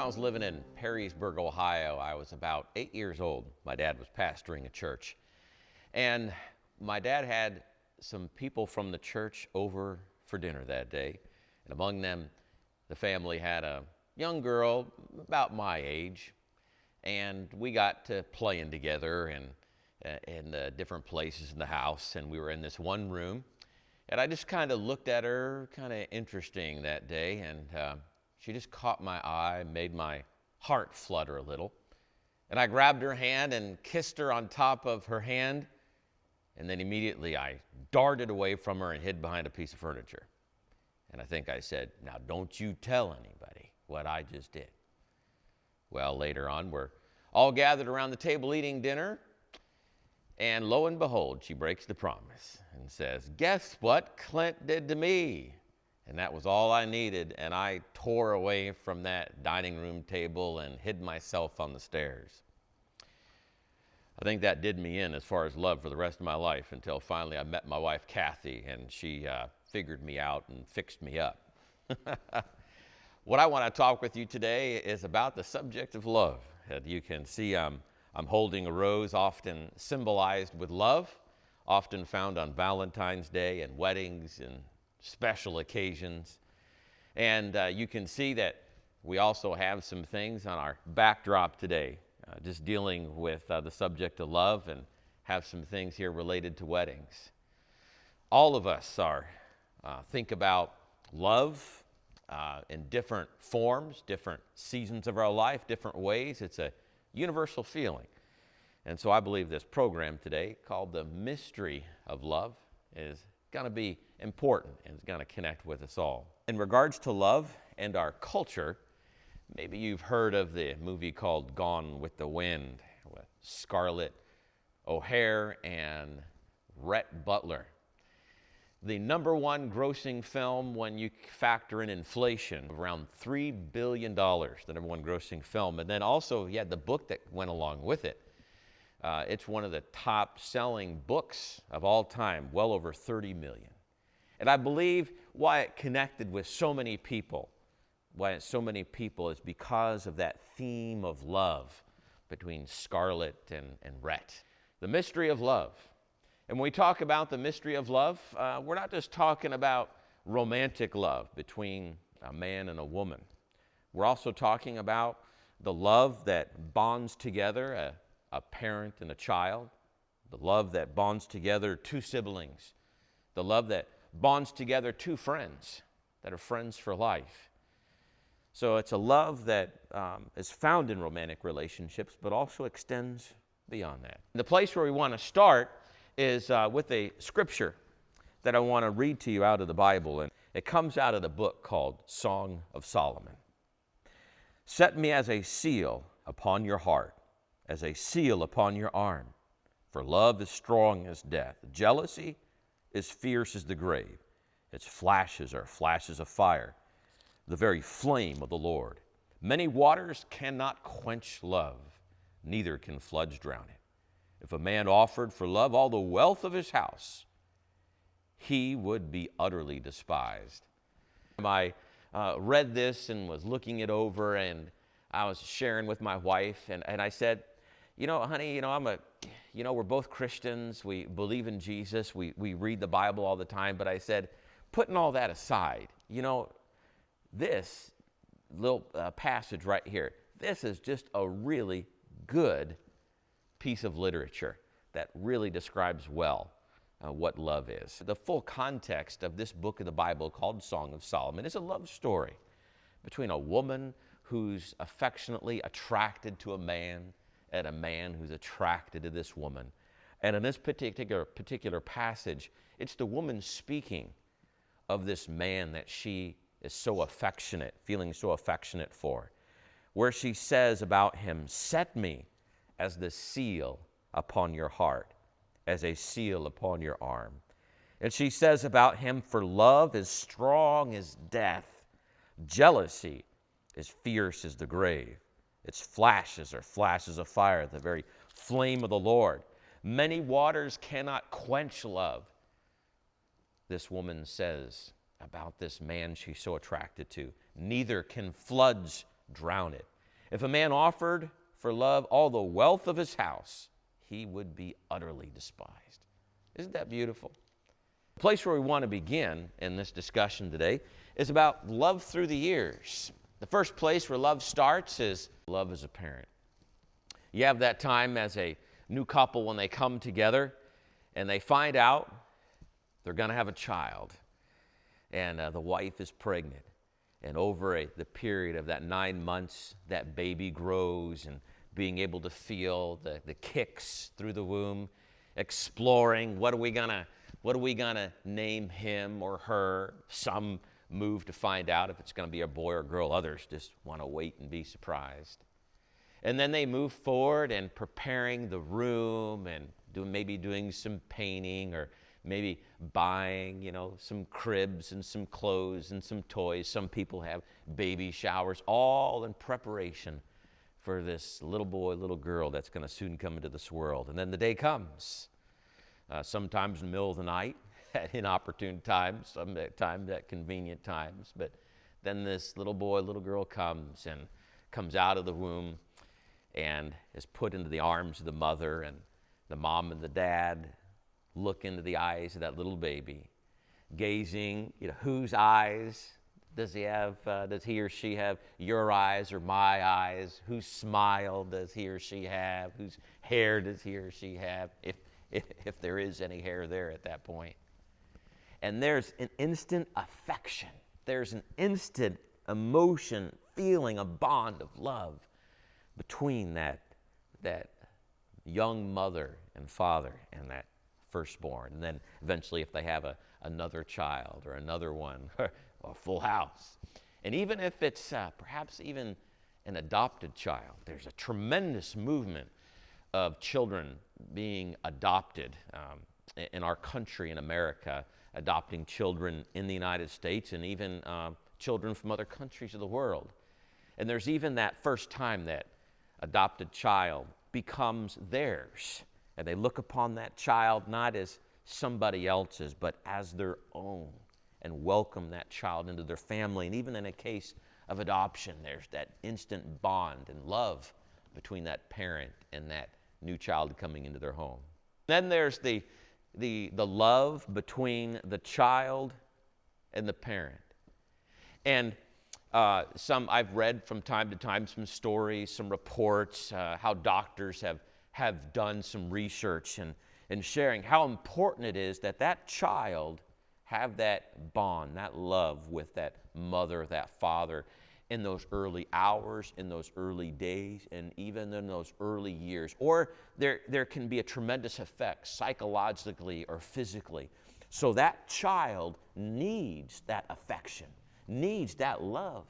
I was living in Perrysburg, Ohio. I was about 8 years old. My dad was pastoring a church. And my dad had some people from the church over for dinner that day. And among them, the family had a young girl about my age. And we got to playing together in different places in the house. And we were in this one room. And I just kind of looked at her, kind of interesting that day. And she just caught my eye, made my heart flutter a little. And I grabbed her hand and kissed her on top of her hand. And then immediately I darted away from her and hid behind a piece of furniture. And I think I said, "Now don't you tell anybody what I just did." Well, later on, we're all gathered around the table eating dinner. And lo and behold, she breaks the promise and says, "Guess what Clint did to me?" And that was all I needed. And I tore away from that dining room table and hid myself on the stairs. I think that did me in as far as love for the rest of my life until finally I met my wife, Kathy, and she figured me out and fixed me up. What I want to talk with you today is about the subject of love. As you can see, I'm holding a rose often symbolized with love, often found on Valentine's Day and weddings and special occasions. And you can see that we also have some things on our backdrop today, just dealing with the subject of love, and have some things here related to weddings. All of us think about love in different forms, different seasons of our life, different ways. It's a universal feeling. And so I believe this program today, called The Mystery of Love, is going to be important and is going to connect with us all. In regards to love and our culture, maybe you've heard of the movie called Gone with the Wind with Scarlett O'Hara and Rhett Butler. The number one grossing film when you factor in inflation, around $3 billion, the number one grossing film. And then also you had the book that went along with it. It's one of the top selling books of all time, well over 30 million. And I believe why it connected with so many people, is because of that theme of love between Scarlett and Rhett. The mystery of love. And when we talk about the mystery of love, we're not just talking about romantic love between a man and a woman. We're also talking about the love that bonds together a parent and a child, the love that bonds together two siblings, the love that bonds together two friends that are friends for life. So it's a love that is found in romantic relationships, but also extends beyond that. The place where we want to start is with a scripture that I want to read to you out of the Bible, and it comes out of the book called Song of Solomon. "Set me as a seal upon your heart, as a seal upon your arm. For love is strong as death. Jealousy is fierce as the grave. Its flashes are flashes of fire, the very flame of the Lord. Many waters cannot quench love, neither can floods drown it. If a man offered for love all the wealth of his house, he would be utterly despised." I read this and was looking it over, and I was sharing with my wife, and I said, honey, we're both Christians. We believe in Jesus. We read the Bible all the time. But I said, putting all that aside, this little passage right here, this is just a really good piece of literature that really describes well what love is. The full context of this book of the Bible called Song of Solomon is a love story between a woman who's affectionately attracted to a man and a man who's attracted to this woman. And in this particular passage, it's the woman speaking of this man that she is so affectionate, feeling so affectionate for, where she says about him, "Set me as the seal upon your heart, as a seal upon your arm." And she says about him, "For love is strong as death. Jealousy is fierce as the grave. Its flashes are flashes of fire, the very flame of the Lord. Many waters cannot quench love." This woman says about this man she's so attracted to, "Neither can floods drown it." If a man offered for love all the wealth of his house, he would be utterly despised. Isn't that beautiful? The place where we want to begin in this discussion today is about love through the years. The first place where love starts is love as a parent. You have that time as a new couple when they come together and they find out they're going to have a child, and the wife is pregnant. And over the period of that 9 months, that baby grows, and being able to feel the kicks through the womb, exploring what are we gonna name him or her. Some move to find out if it's going to be a boy or girl. Others just want to wait and be surprised. And then they move forward and preparing the room and maybe doing some painting, or maybe buying, some cribs and some clothes and some toys. Some people have baby showers, all in preparation for this little boy, little girl that's going to soon come into this world. And then the day comes, sometimes in the middle of the night, at inopportune times, sometimes at convenient times. But then this little boy, little girl comes out of the womb and is put into the arms of the mother, and the mom and the dad look into the eyes of that little baby, gazing, whose eyes does he have? Does he or she have your eyes or my eyes? Whose smile does he or she have? Whose hair does he or she have? If there is any hair there at that point. And there's an instant affection. There's an instant emotion, feeling, a bond of love between that young mother and father and that firstborn. And then eventually if they have another child or another one, a full house. And even if it's perhaps even an adopted child, there's a tremendous movement of children being adopted in our country, in America, adopting children in the United States, and even children from other countries of the world. And there's even that first time that adopted child becomes theirs. And they look upon that child not as somebody else's, but as their own, and welcome that child into their family. And even in a case of adoption, there's that instant bond and love between that parent and that new child coming into their home. Then there's the love between the child and the parent. And I've read from time to time some stories, some reports, how doctors have done some research and sharing how important it is that child have that bond, that love with that mother, that father, in those early hours, in those early days, and even in those early years. Or there can be a tremendous effect psychologically or physically. So that child needs that affection, needs that love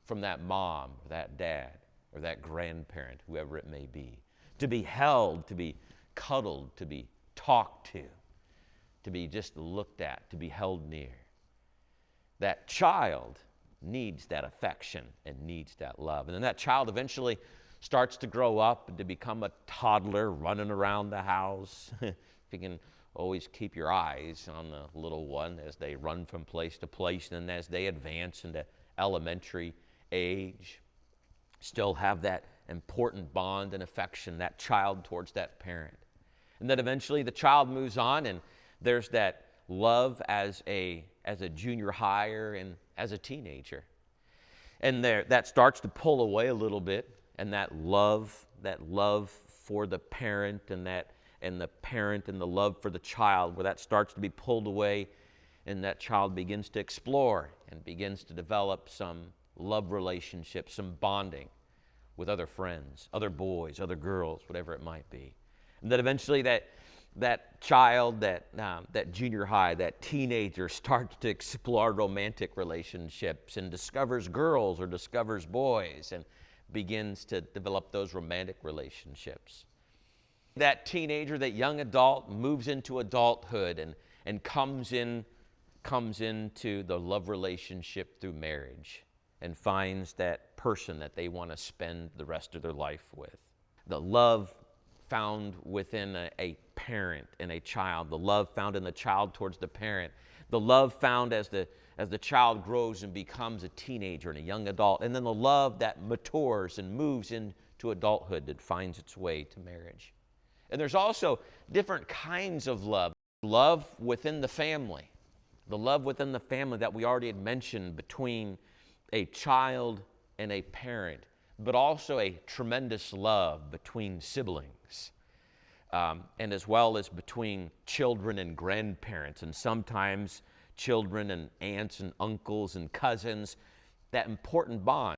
from that mom, or that dad, or that grandparent, whoever it may be, to be held, to be cuddled, to be talked to be just looked at, to be held near. That child needs that affection and needs that love. And then that child eventually starts to grow up and to become a toddler running around the house. If you can always keep your eyes on the little one as they run from place to place, and as they advance into elementary age, still have that important bond and affection, that child towards that parent. And then eventually the child moves on, and there's that love as a junior higher and as a teenager. And that starts to pull away a little bit, and that love for the parent and the parent and the love for the child, where that starts to be pulled away, and that child begins to explore and begins to develop some love relationships, some bonding with other friends, other boys, other girls, whatever it might be. And then eventually that child, that junior high, that teenager starts to explore romantic relationships and discovers girls or discovers boys and begins to develop those romantic relationships. That teenager, that young adult, moves into adulthood and comes into the love relationship through marriage and finds that person that they want to spend the rest of their life with. The love found within a parent and a child, the love found in the child towards the parent, the love found as the child grows and becomes a teenager and a young adult, and then the love that matures and moves into adulthood that finds its way to marriage. And there's also different kinds of love. Love within the family. The love within the family that we already had mentioned between a child and a parent, but also a tremendous love between siblings, and as well as between children and grandparents, and sometimes children and aunts and uncles and cousins, that important bond.